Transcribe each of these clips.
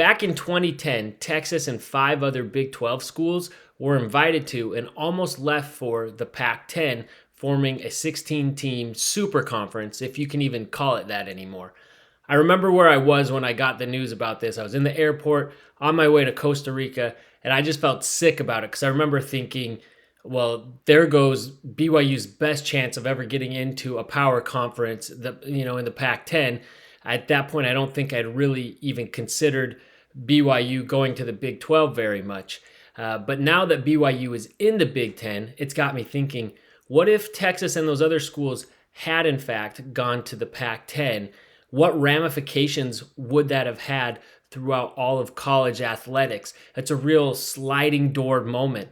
back in 2010, Texas and 5 other Big 12 schools were invited to and almost left for the Pac-10, forming a 16-team super conference, if you can even call it that anymore. I remember where I was when I got the news about this. I was in the airport on my way to Costa Rica, and I just felt sick about it because I remember thinking, well, there goes BYU's best chance of ever getting into a power conference, in the Pac-10. At that point, I don't think I'd really even considered BYU going to the Big 12 very much. But now that BYU is in the Big 10, it's got me thinking, what if Texas and those other schools had in fact gone to the Pac-10? What ramifications would that have had throughout all of college athletics? It's a real sliding door moment.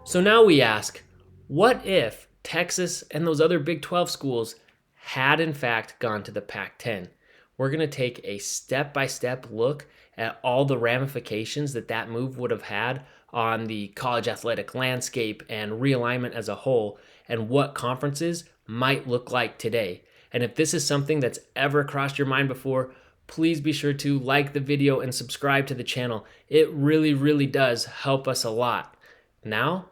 So now we ask, what if Texas and those other Big 12 schools had in fact gone to the Pac-10? We're going to take a step-by-step look at all the ramifications that move would have had on the college athletic landscape and realignment as a whole, and what conferences might look like today. And if this is something that's ever crossed your mind before, please be sure to like the video and subscribe to the channel. It really, really does help us a lot. Now,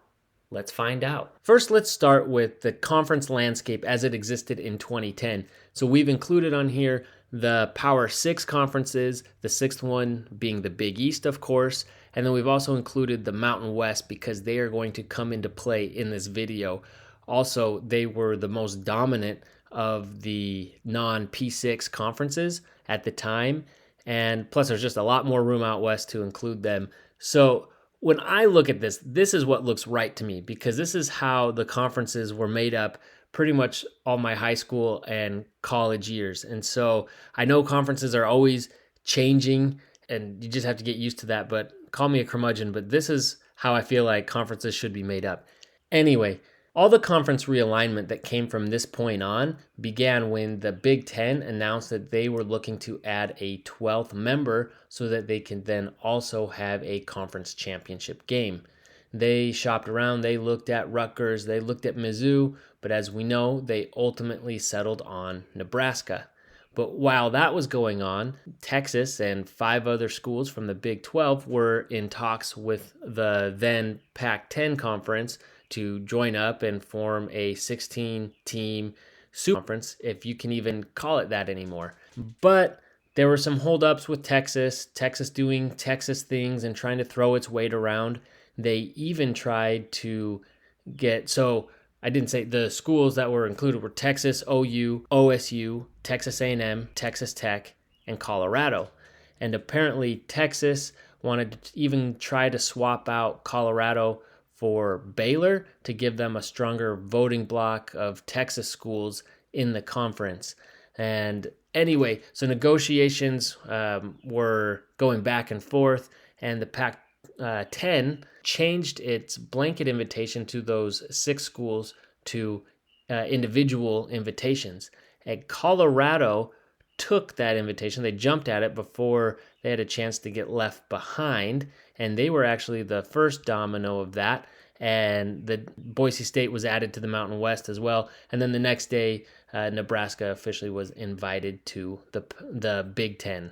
let's find out. First, let's start with the conference landscape as it existed in 2010. So we've included on here the Power 6 conferences, the sixth one being the Big East, of course, and then we've also included the Mountain West because they are going to come into play in this video. Also, they were the most dominant of the non-P6 conferences at the time, and plus there's just a lot more room out west to include them. So when I look at this, this is what looks right to me because this is how the conferences were made up pretty much all my high school and college years. And so I know conferences are always changing and you just have to get used to that, but call me a curmudgeon, but this is how I feel like conferences should be made up. Anyway, all the conference realignment that came from this point on began when the Big Ten announced that they were looking to add a 12th member so that they can then also have a conference championship game. They shopped around, they looked at Rutgers, they looked at Mizzou, but as we know, they ultimately settled on Nebraska. But while that was going on, Texas and 5 other schools from the Big 12 were in talks with the then Pac-10 conference to join up and form a 16-team super conference, if you can even call it that anymore. But there were some holdups with Texas doing Texas things and trying to throw its weight around. They even tried to so I didn't say the schools that were included were Texas, OU, OSU, Texas A&M, Texas Tech, and Colorado. And apparently Texas wanted to even try to swap out Colorado for Baylor to give them a stronger voting bloc of Texas schools in the conference. And anyway, so negotiations were going back and forth, and the Pac-10 changed its blanket invitation to those 6 schools to individual invitations. And Colorado took that invitation. They jumped at it before they had a chance to get left behind, and they were actually the first domino of that. And the Boise State was added to the Mountain West as well. And then the next day, Nebraska officially was invited to the Big Ten.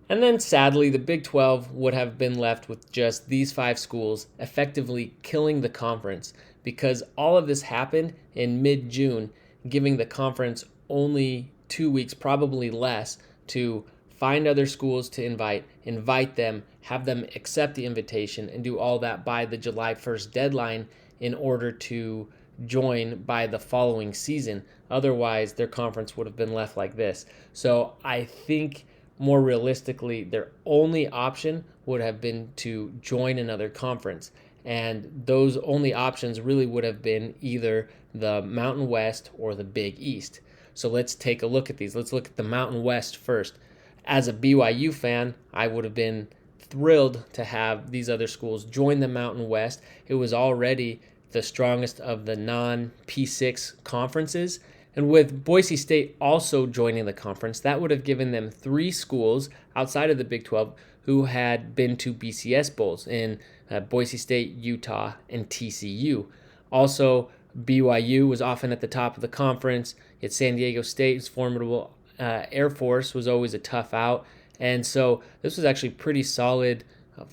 And then sadly, the Big 12 would have been left with just these 5 schools, effectively killing the conference because all of this happened in mid-June, giving the conference only 2 weeks, probably less, to find other schools to invite them, have them accept the invitation, and do all that by the July 1st deadline in order to join by the following season. Otherwise, their conference would have been left like this. So I think more realistically, their only option would have been to join another conference. And those only options really would have been either the Mountain West or the Big East. So let's take a look at these. Let's look at the Mountain West first. As a BYU fan, I would have been thrilled to have these other schools join the Mountain West. It was already the strongest of the non-P6 conferences. And with Boise State also joining the conference, that would have given them 3 schools outside of the Big 12 who had been to BCS Bowls in Boise State, Utah, and TCU. Also, BYU was often at the top of the conference. Yet San Diego State was formidable. Air Force was always a tough out. And so this was actually pretty solid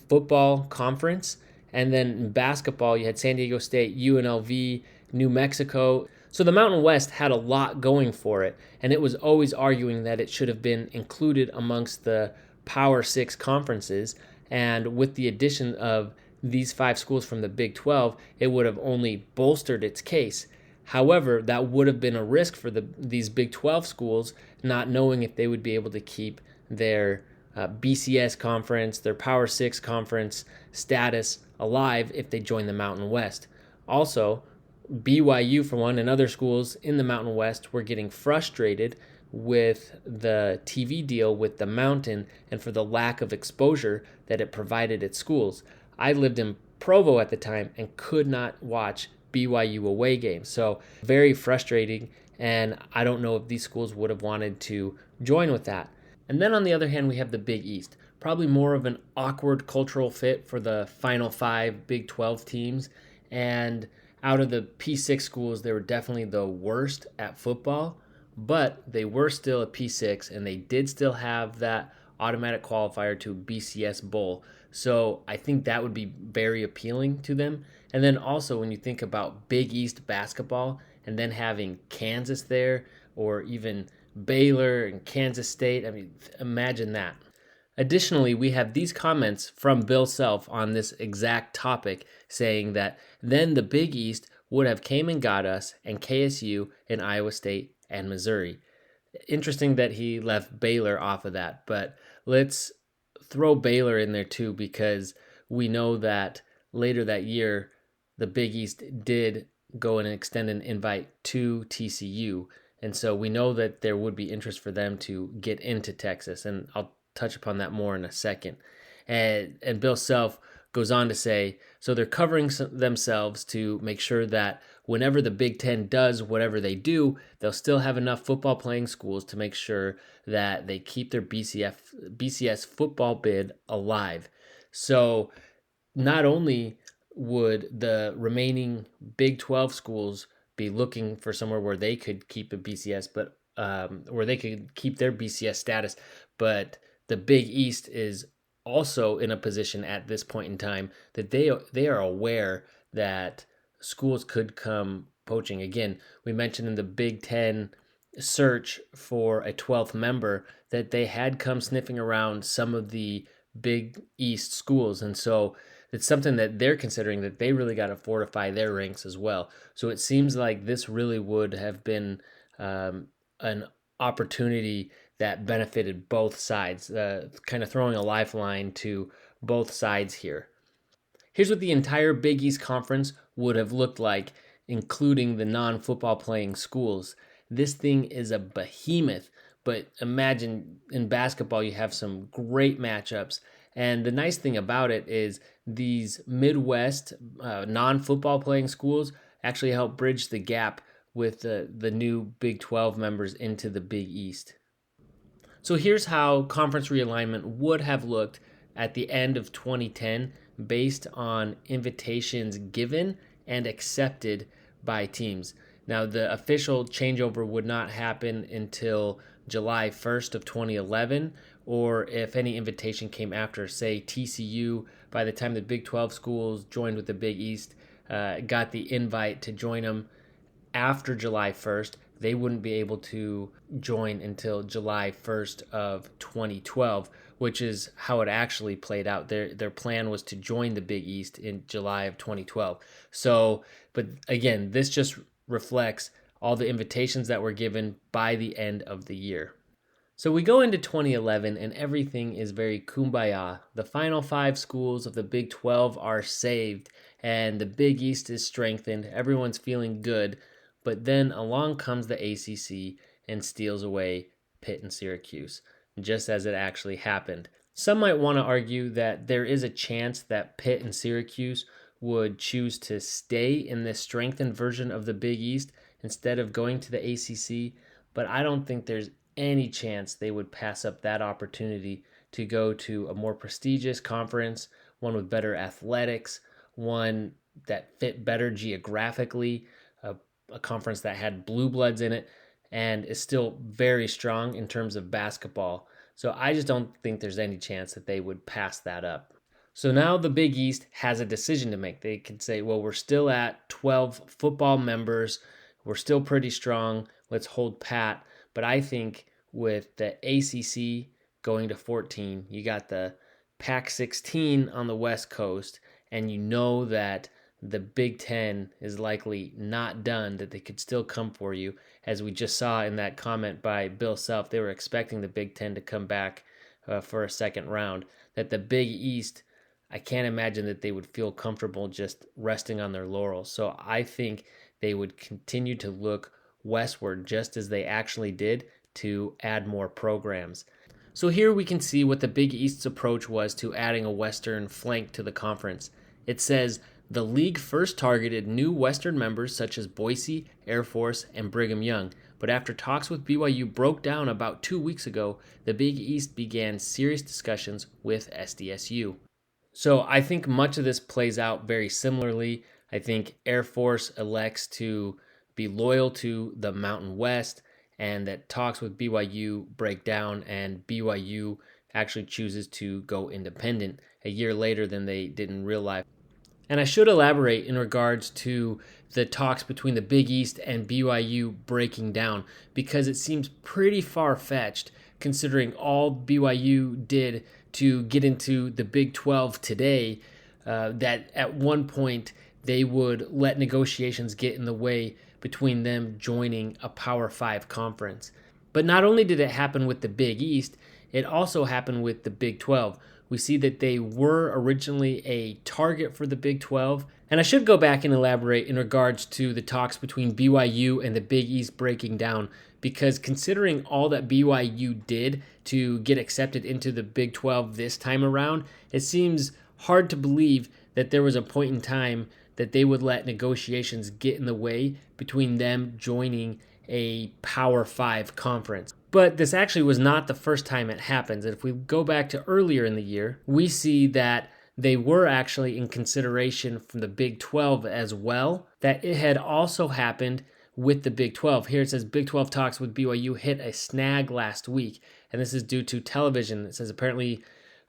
football conference. And then in basketball, you had San Diego State, UNLV, New Mexico. So the Mountain West had a lot going for it, and it was always arguing that it should have been included amongst the Power Six conferences. And with the addition of these five schools from the Big 12, it would have only bolstered its case. However, that would have been a risk for these Big 12 schools, not knowing if they would be able to keep their BCS conference, their Power Six conference status alive if they join the Mountain West. Also, BYU, for one, and other schools in the Mountain West were getting frustrated with the TV deal with the Mountain and for the lack of exposure that it provided its schools. I lived in Provo at the time and could not watch BYU away games. So, very frustrating. And I don't know if these schools would have wanted to join with that. And then on the other hand, we have the Big East. Probably more of an awkward cultural fit for the Final Five Big 12 teams. And out of the P6 schools, they were definitely the worst at football, but they were still a P6 and they did still have that automatic qualifier to BCS Bowl. So I think that would be very appealing to them. And then also when you think about Big East basketball and then having Kansas there or even Baylor and Kansas State, I mean, imagine that. Additionally, we have these comments from Bill Self on this exact topic saying that then the Big East would have came and got us and KSU and Iowa State and Missouri. Interesting that he left Baylor off of that, but let's throw Baylor in there too because we know that later that year the Big East did go and extend an invite to TCU. And so we know that there would be interest for them to get into Texas. And I'll touch upon that more in a second. And Bill Self goes on to say, so they're covering themselves to make sure that whenever the Big Ten does whatever they do, they'll still have enough football playing schools to make sure that they keep their BCS football bid alive. So not only would the remaining Big 12 schools be looking for somewhere where they could keep a BCS, but where they could keep their BCS status, but the Big East is also in a position at this point in time that they are aware that schools could come poaching. Again, we mentioned in the Big Ten search for a 12th member that they had come sniffing around some of the Big East schools. And so it's something that they're considering that they really got to fortify their ranks as well. So it seems like this really would have been an opportunity that benefited both sides, kind of throwing a lifeline to both sides here. Here's what the entire Big East Conference would have looked like, including the non-football playing schools. This thing is a behemoth, but imagine in basketball you have some great matchups. And the nice thing about it is these Midwest non-football playing schools actually help bridge the gap with the new Big 12 members into the Big East. So here's how conference realignment would have looked at the end of 2010 based on invitations given and accepted by teams. Now, the official changeover would not happen until July 1st of 2011, or if any invitation came after, say, TCU, by the time the Big 12 schools joined with the Big East, got the invite to join them after July 1st, they wouldn't be able to join until July 1st of 2012, which is how it actually played out. Their plan was to join the Big East in July of 2012. So, but again, this just reflects all the invitations that were given by the end of the year. So we go into 2011 and everything is very kumbaya. The final five schools of the Big 12 are saved and the Big East is strengthened. Everyone's feeling good. But then along comes the ACC and steals away Pitt and Syracuse, just as it actually happened. Some might want to argue that there is a chance that Pitt and Syracuse would choose to stay in this strengthened version of the Big East instead of going to the ACC, but I don't think there's any chance they would pass up that opportunity to go to a more prestigious conference, one with better athletics, one that fit better geographically, a conference that had blue bloods in it and is still very strong in terms of basketball. So I just don't think there's any chance that they would pass that up. So now the Big East has a decision to make. They can say, well, we're still at 12 football members. We're still pretty strong. Let's hold pat. But I think with the ACC going to 14, you got the Pac16 on the West Coast, and you know that the Big Ten is likely not done, that they could still come for you. As we just saw in that comment by Bill Self, they were expecting the Big Ten to come back for a second round. That the Big East, I can't imagine that they would feel comfortable just resting on their laurels. So I think they would continue to look westward, just as they actually did, to add more programs. So here we can see what the Big East's approach was to adding a western flank to the conference. It says the league first targeted new western members such as Boise, Air Force, and Brigham Young, but after talks with BYU broke down about 2 weeks ago, the Big East began serious discussions with SDSU. So I think much of this plays out very similarly. I think Air Force elects to be loyal to the Mountain West, and that talks with BYU break down, and BYU actually chooses to go independent a year later than they didn't realize. And I should elaborate in regards to the talks between the Big East and BYU breaking down, because it seems pretty far-fetched considering all BYU did to get into the Big 12 today, that at one point they would let negotiations get in the way between them joining a Power 5 conference. But not only did it happen with the Big East, it also happened with the Big 12. We see that they were originally a target for the Big 12. And I should go back and elaborate in regards to the talks between BYU and the Big East breaking down, because considering all that BYU did to get accepted into the Big 12 this time around, it seems hard to believe that there was a point in time that they would let negotiations get in the way between them joining a Power 5 conference. But this actually was not the first time it happens. And if we go back to earlier in the year, we see that they were actually in consideration from the Big 12 as well, that it had also happened with the Big 12. Here it says Big 12 talks with BYU hit a snag last week, and this is due to television. It says apparently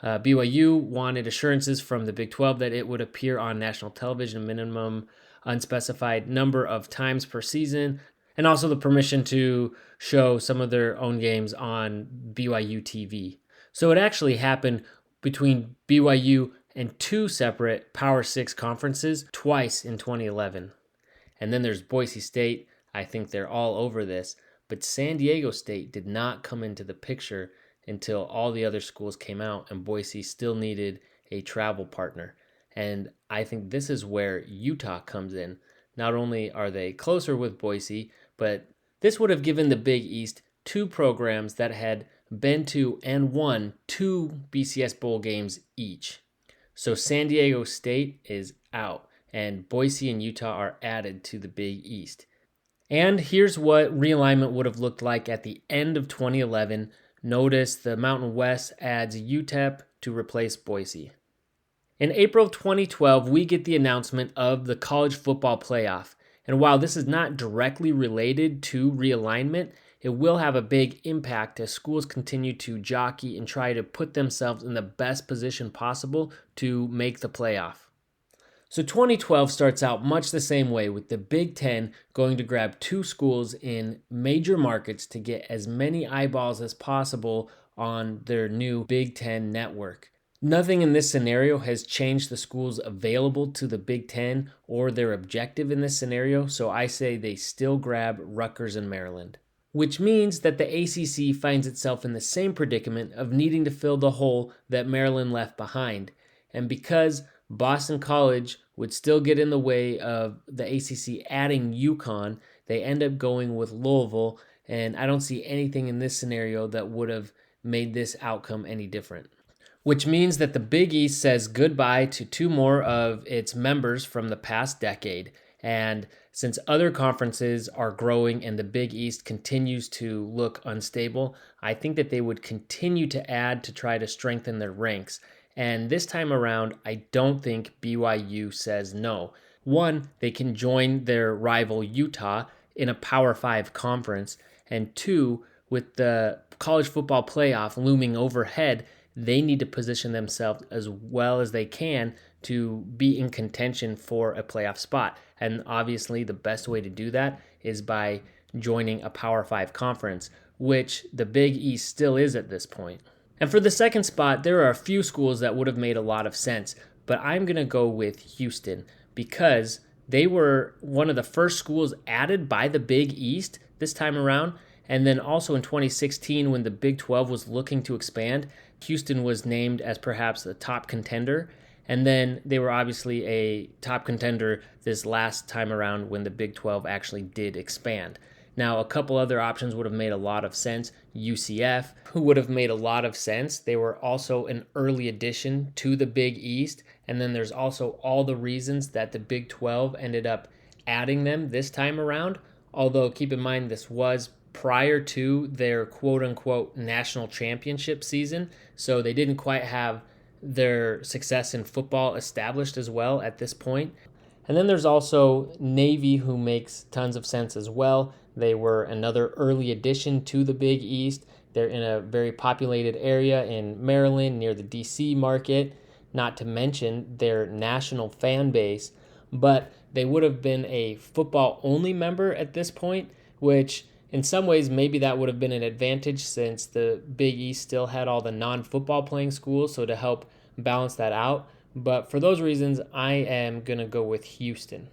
BYU wanted assurances from the Big 12 that it would appear on national television a minimum unspecified number of times per season, and also the permission to show some of their own games on BYU TV. So it actually happened between BYU and two separate Power 6 conferences twice in 2011. And then there's Boise State. I think they're all over this. But San Diego State did not come into the picture until all the other schools came out, and Boise still needed a travel partner. And I think this is where Utah comes in. Not only are they closer with Boise, but this would have given the Big East two programs that had been to and won two BCS Bowl games each. So San Diego State is out, and Boise and Utah are added to the Big East. And here's what realignment would have looked like at the end of 2011. Notice the Mountain West adds UTEP to replace Boise. In April of 2012, we get the announcement of the college football playoff. And while this is not directly related to realignment, it will have a big impact as schools continue to jockey and try to put themselves in the best position possible to make the playoff. So 2012 starts out much the same way, with the Big Ten going to grab two schools in major markets to get as many eyeballs as possible on their new Big Ten network. Nothing in this scenario has changed the schools available to the Big Ten or their objective in this scenario, so I say they still grab Rutgers and Maryland. Which means that the ACC finds itself in the same predicament of needing to fill the hole that Maryland left behind. And because Boston College would still get in the way of the ACC adding UConn, they end up going with Louisville, and I don't see anything in this scenario that would have made this outcome any different. Which means that the Big East says goodbye to two more of its members from the past decade. And since other conferences are growing and the Big East continues to look unstable, I think that they would continue to add to try to strengthen their ranks. And this time around, I don't think BYU says no. One, they can join their rival Utah in a Power 5 conference. And two, with the college football playoff looming overhead, they need to position themselves as well as they can to be in contention for a playoff spot. And obviously, the best way to do that is by joining a Power 5 conference, which the Big East still is at this point. And for the second spot, there are a few schools that would have made a lot of sense, but I'm going to go with Houston because they were one of the first schools added by the Big East this time around. And then also in 2016, when the Big 12 was looking to expand, Houston was named as perhaps the top contender. And then they were obviously a top contender this last time around when the Big 12 actually did expand. Now, a couple other options would have made a lot of sense. UCF, who would have made a lot of sense. They were also an early addition to the Big East. And then there's also all the reasons that the Big 12 ended up adding them this time around. Although, keep in mind, this was prior to their quote-unquote national championship season. So they didn't quite have their success in football established as well at this point. And then there's also Navy, who makes tons of sense as well. They were another early addition to the Big East. They're in a very populated area in Maryland near the DC market, not to mention their national fan base. But they would have been a football-only member at this point, which in some ways maybe that would have been an advantage since the Big East still had all the non-football playing schools, so to help balance that out. But for those reasons, I am going to go with Houston.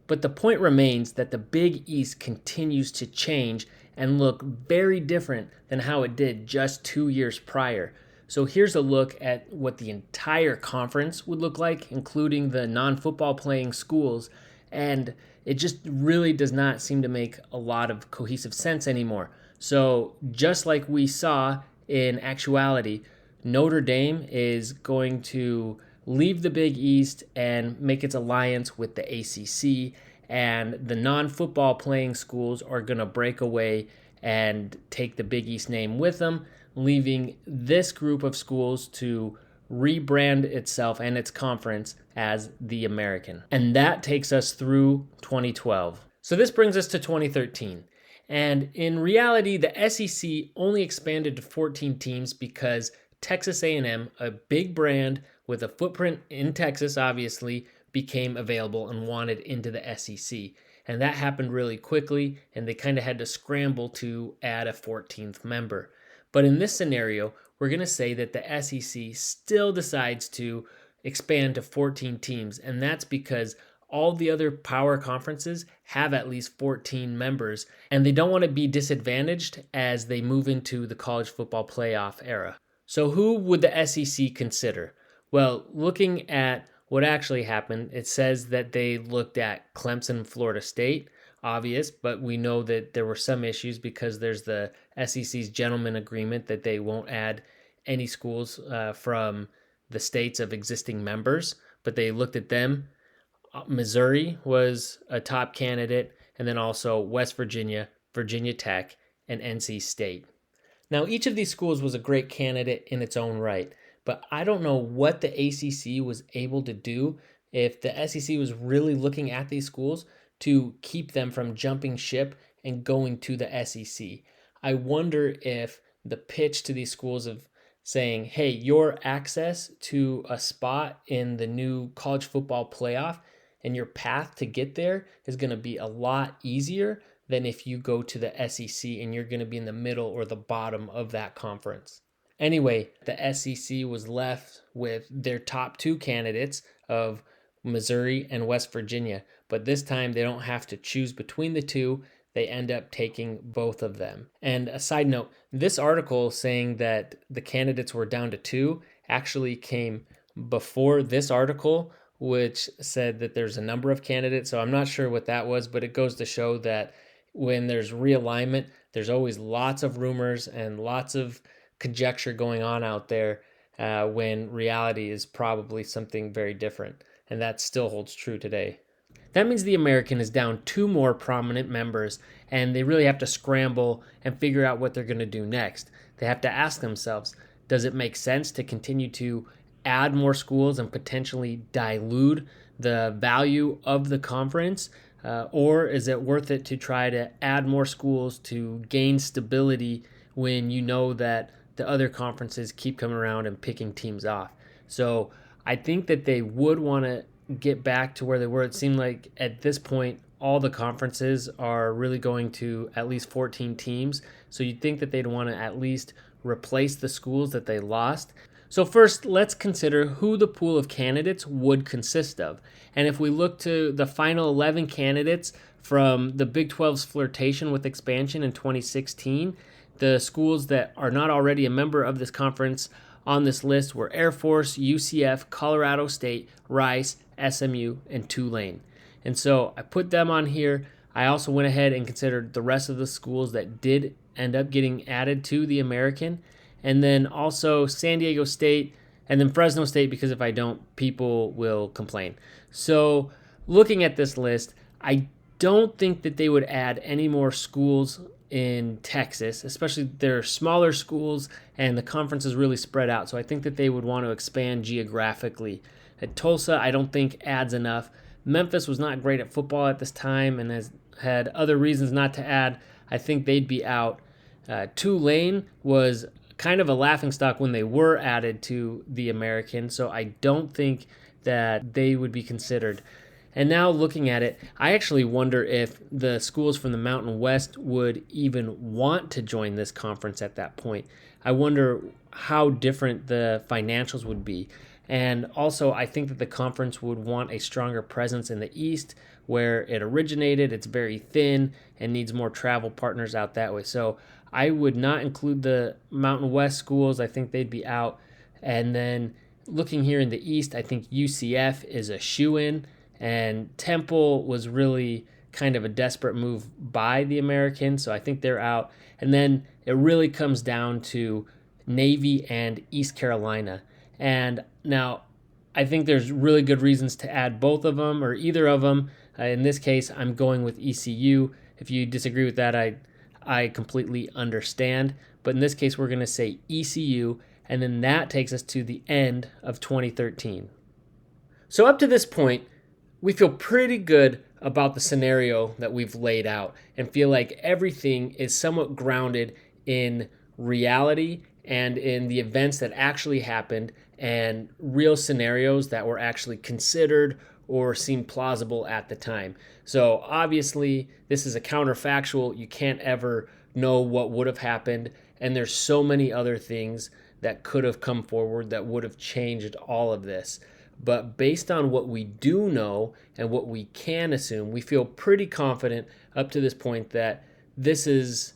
But the point remains that the Big East continues to change and look very different than how it did just 2 years prior. So here's a look at what the entire conference would look like, including the non-football playing schools, and it just really does not seem to make a lot of cohesive sense anymore. So just like we saw in actuality, Notre Dame is going to leave the Big East and make its alliance with the ACC, and the non-football playing schools are going to break away and take the Big East name with them, leaving this group of schools to rebrand itself and its conference as the American. And that takes us through 2012. So this brings us to 2013. And in reality, the SEC only expanded to 14 teams because Texas A&M, a big brand with a footprint in Texas, obviously, became available and wanted into the SEC. And that happened really quickly, and they kind of had to scramble to add a 14th member. But in this scenario, we're going to say that the SEC still decides to expand to 14 teams, and that's because all the other power conferences have at least 14 members, and they don't want to be disadvantaged as they move into the college football playoff era. So who would the SEC consider? Well, looking at what actually happened, it says that they looked at Clemson, Florida State, obvious, but we know that there were some issues because there's the SEC's gentleman agreement that they won't add any schools from the states of existing members, but they looked at them. Missouri was a top candidate, and then also West Virginia, Virginia Tech, and NC State. Now, each of these schools was a great candidate in its own right, but I don't know what the ACC was able to do if the SEC was really looking at these schools to keep them from jumping ship and going to the SEC. I wonder if the pitch to these schools of saying, hey, your access to a spot in the new college football playoff and your path to get there is going to be a lot easier than if you go to the SEC and you're going to be in the middle or the bottom of that conference. Anyway, the SEC was left with their top two candidates of Missouri and West Virginia, but this time they don't have to choose between the two. They end up taking both of them. And a side note, this article saying that the candidates were down to two actually came before this article, which said that there's a number of candidates. So I'm not sure what that was, but it goes to show that when there's realignment, there's always lots of rumors and lots of conjecture going on out there when reality is probably something very different. And that still holds true today. That means the American is down two more prominent members, and they really have to scramble and figure out what they're going to do next. They have to ask themselves, does it make sense to continue to add more schools and potentially dilute the value of the conference? Or is it worth it to try to add more schools to gain stability when you know that the other conferences keep coming around and picking teams off. So I think that they would want to get back to where they were. It seemed like at this point, all the conferences are really going to at least 14 teams. So you'd think that they'd want to at least replace the schools that they lost. So first, let's consider who the pool of candidates would consist of. And if we look to the final 11 candidates from the Big 12's flirtation with expansion in 2016, the schools that are not already a member of this conference on this list were Air Force, UCF, Colorado State, Rice, SMU, and Tulane. And so I put them on here. I also went ahead and considered the rest of the schools that did end up getting added to the American. And then also San Diego State, and then Fresno State, because if I don't, people will complain. So looking at this list, I don't think that they would add any more schools in Texas, especially they're smaller schools and the conference is really spread out. So I think that they would want to expand geographically. At Tulsa, I don't think adds enough. Memphis was not great at football at this time and has had other reasons not to add. I think they'd be out. Tulane was kind of a laughingstock when they were added to the American, so I don't think that they would be considered. And now looking at it, I actually wonder if the schools from the Mountain West would even want to join this conference at that point. I wonder how different the financials would be. And also, I think that the conference would want a stronger presence in the East, where it originated. It's very thin and needs more travel partners out that way. So I would not include the Mountain West schools. I think they'd be out. And then looking here in the East, I think UCF is a shoo-in, and Temple was really kind of a desperate move by the Americans, so I think they're out. And then it really comes down to Navy and East Carolina. And now I think there's really good reasons to add both of them or either of them. In this case, I'm going with ECU. If you disagree with that, I completely understand. But in this case, we're going to say ECU, and then that takes us to the end of 2013. So up to this point, we feel pretty good about the scenario that we've laid out and feel like everything is somewhat grounded in reality and in the events that actually happened and real scenarios that were actually considered or seemed plausible at the time. So obviously, this is a counterfactual. You can't ever know what would have happened, and there's so many other things that could have come forward that would have changed all of this. But based on what we do know and what we can assume, we feel pretty confident up to this point that this is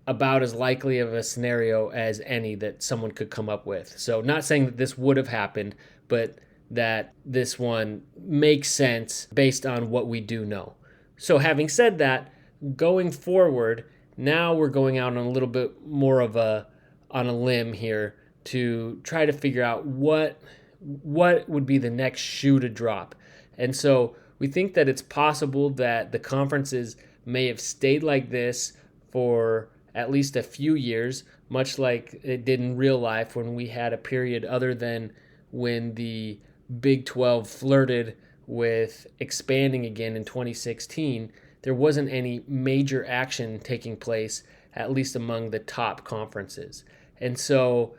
about as likely of a scenario as any that someone could come up with. So not saying that this would have happened, but that this one makes sense based on what we do know. So having said that, going forward, now we're going out on a little bit more of on a limb here to try to figure out what would be the next shoe to drop. And so we think that it's possible that the conferences may have stayed like this for at least a few years, much like it did in real life when we had a period other than when the Big 12 flirted with expanding again in 2016. There wasn't any major action taking place, at least among the top conferences. And so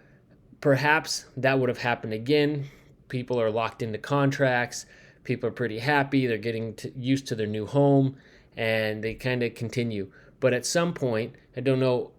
perhaps that would have happened again. People are locked into contracts. People are pretty happy. They're getting used to their new home, and they kind of continue. But at some point, I don't know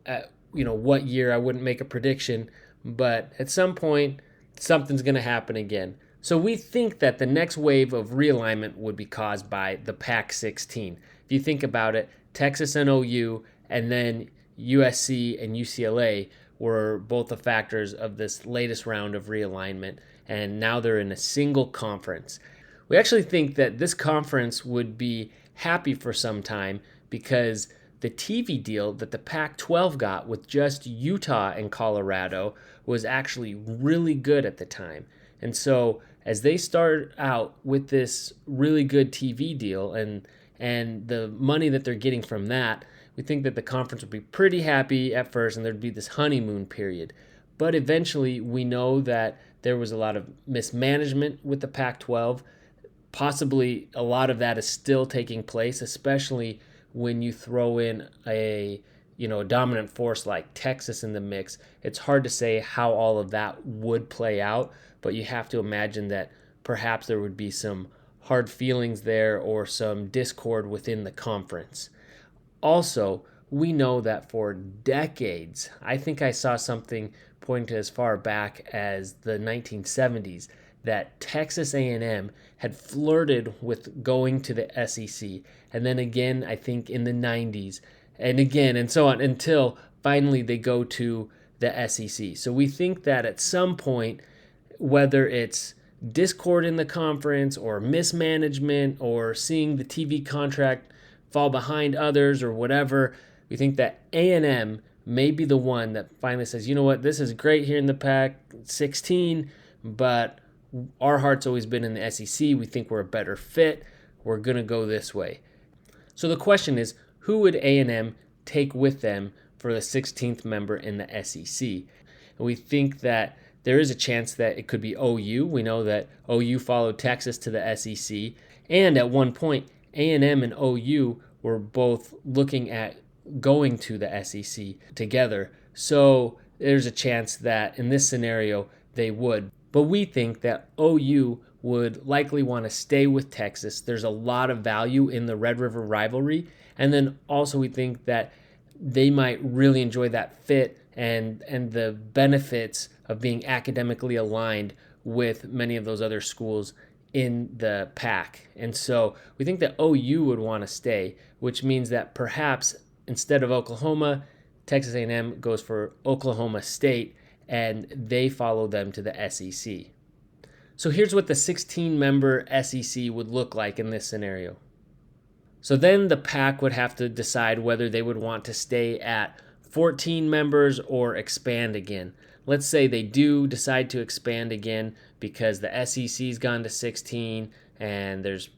what year, I wouldn't make a prediction, but at some point, something's going to happen again. So we think that the next wave of realignment would be caused by the Pac16. If you think about it, Texas and OU, and then USC and UCLA were both the factors of this latest round of realignment, and now they're in a single conference. We actually think that this conference would be happy for some time because the TV deal that the Pac-12 got with just Utah and Colorado was actually really good at the time. And so as they start out with this really good TV deal and the money that they're getting from that, we think that the conference would be pretty happy at first and there'd be this honeymoon period. But eventually we know that there was a lot of mismanagement with the Pac-12. Possibly a lot of that is still taking place, especially when you throw in a a dominant force like Texas in the mix, it's hard to say how all of that would play out, but you have to imagine that perhaps there would be some hard feelings there or some discord within the conference. Also, we know that for decades, I think I saw something pointing to as far back as the 1970s, that Texas A&M had flirted with going to the SEC. And then again, I think in the 90s, and again, and so on, until finally they go to the SEC. So we think that at some point, whether it's discord in the conference or mismanagement or seeing the TV contract fall behind others or whatever, we think that A&M may be the one that finally says, you know what, this is great here in the Pac-16, but our heart's always been in the SEC. We think we're a better fit. We're going to go this way. So the question is, who would A&M take with them for the 16th member in the SEC? And we think that there is a chance that it could be OU. We know that OU followed Texas to the SEC. And at one point, A&M and OU were both looking at going to the SEC together. So there's a chance that in this scenario, they would. But we think that OU would likely want to stay with Texas. There's a lot of value in the Red River rivalry. And then also we think that they might really enjoy that fit and the benefits of being academically aligned with many of those other schools in the Pac. And so we think that OU would want to stay, which means that perhaps instead of Oklahoma, Texas A&M goes for Oklahoma State, and they follow them to the SEC. So here's what the 16-member SEC would look like in this scenario. So then the Pac would have to decide whether they would want to stay at 14 members or expand again. Let's say they do decide to expand again because the SEC's gone to 16 and there's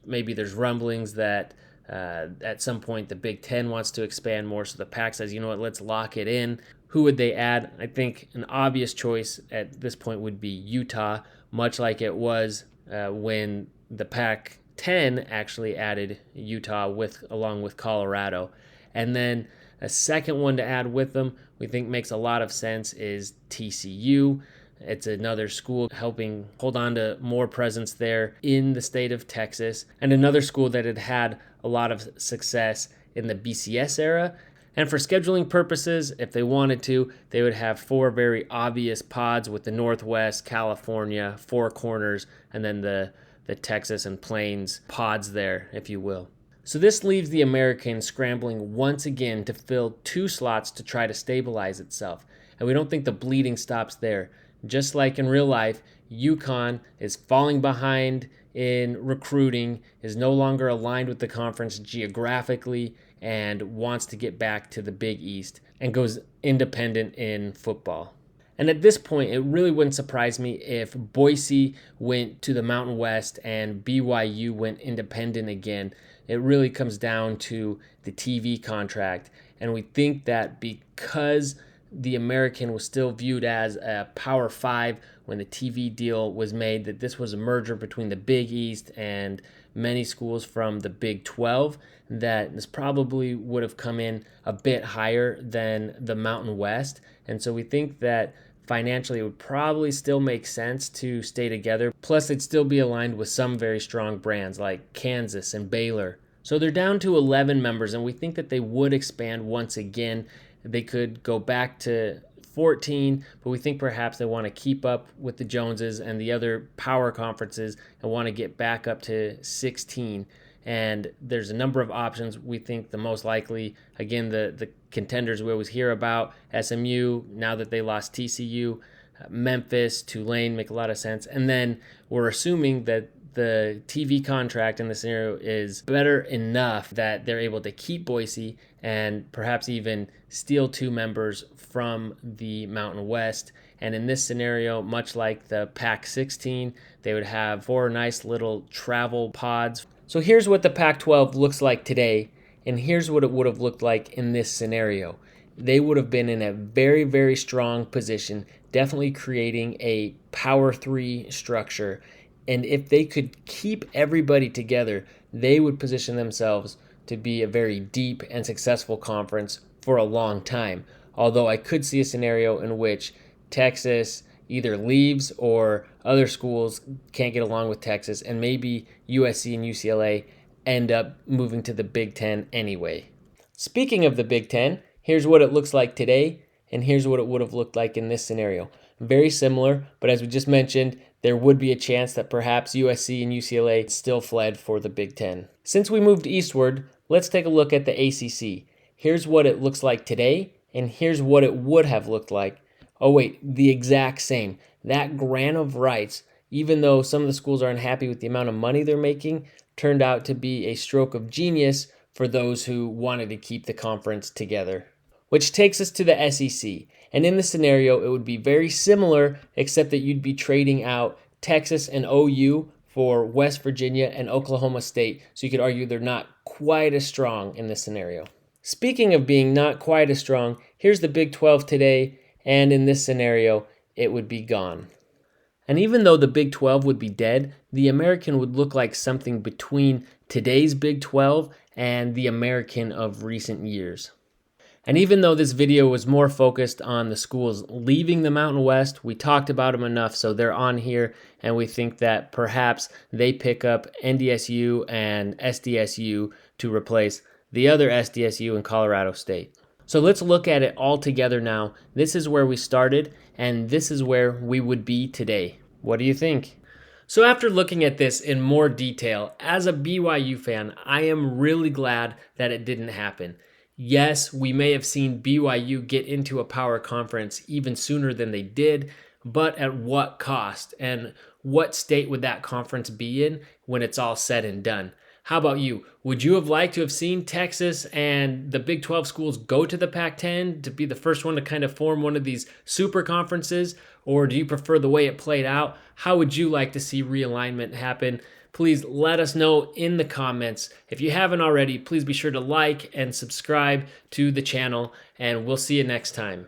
rumblings that at some point the Big X wants to expand more, so the Pac says, you know what, let's lock it in. Who would they add? I think an obvious choice at this point would be Utah, much like it was when the Pac-10 actually added Utah along with Colorado. And then a second one to add with them we think makes a lot of sense is TCU. It's another school helping hold on to more presence there in the state of Texas, and another school that had had a lot of success in the BCS era. And for scheduling purposes, if they wanted to, they would have 4 very obvious pods with the Northwest, California, Four Corners, and then the Texas and Plains pods there, if you will. So this leaves the American scrambling once again to fill 2 slots to try to stabilize itself. And we don't think the bleeding stops there. Just like in real life, UConn is falling behind in recruiting, is no longer aligned with the conference geographically, and wants to get back to the Big East and goes independent in football. And at this point, it really wouldn't surprise me if Boise went to the Mountain West and BYU went independent again. It really comes down to the TV contract. And we think that because the American was still viewed as a Power 5 when the TV deal was made, that this was a merger between the Big East and many schools from the Big 12, that this probably would have come in a bit higher than the Mountain West. And so we think that financially it would probably still make sense to stay together. Plus, they'd still be aligned with some very strong brands like Kansas and Baylor. So they're down to 11 members, and we think that they would expand once again. They could go back to 14, but we think perhaps they want to keep up with the Joneses and the other power conferences and want to get back up to 16. And there's a number of options. We think the most likely, again, the contenders we always hear about, SMU, now that they lost TCU, Memphis, Tulane make a lot of sense. And then we're assuming that the TV contract in this scenario is better enough that they're able to keep Boise and perhaps even steal 2 members from the Mountain West. And in this scenario, much like the Pac16, they would have 4 nice little travel pods. So here's what the Pac-12 looks like today, and here's what it would have looked like in this scenario. They would have been in a very, very strong position, definitely creating a Power 3 structure. And if they could keep everybody together, they would position themselves to be a very deep and successful conference for a long time. Although I could see a scenario in which Texas either leaves or other schools can't get along with Texas, and maybe USC and UCLA end up moving to the Big Ten anyway. Speaking of the Big Ten, here's what it looks like today, and here's what it would have looked like in this scenario. Very similar, but as we just mentioned, there would be a chance that perhaps USC and UCLA still fled for the Big Ten. Since we moved eastward, let's take a look at the ACC. Here's what it looks like today, and here's what it would have looked like. Oh wait, the exact same. That grant of rights, even though some of the schools aren't happy with the amount of money they're making, turned out to be a stroke of genius for those who wanted to keep the conference together. Which takes us to the SEC. And in this scenario, it would be very similar, except that you'd be trading out Texas and OU for West Virginia and Oklahoma State. So you could argue they're not quite as strong in this scenario. Speaking of being not quite as strong, here's the Big 12 today, and in this scenario, it would be gone. And even though the Big 12 would be dead, the American would look like something between today's Big 12 and the American of recent years. And even though this video was more focused on the schools leaving the Mountain West, we talked about them enough, so they're on here, and we think that perhaps they pick up NDSU and SDSU to replace the other SDSU in Colorado State. So let's look at it all together now. This is where we started, and this is where we would be today. What do you think? So after looking at this in more detail, as a BYU fan, I am really glad that it didn't happen. Yes, we may have seen BYU get into a power conference even sooner than they did, but at what cost? And what state would that conference be in when it's all said and done? How about you? Would you have liked to have seen Texas and the Big 12 schools go to the Pac-10 to be the first one to kind of form one of these super conferences? Or do you prefer the way it played out? How would you like to see realignment happen? Please let us know in the comments. If you haven't already, please be sure to like and subscribe to the channel, and we'll see you next time.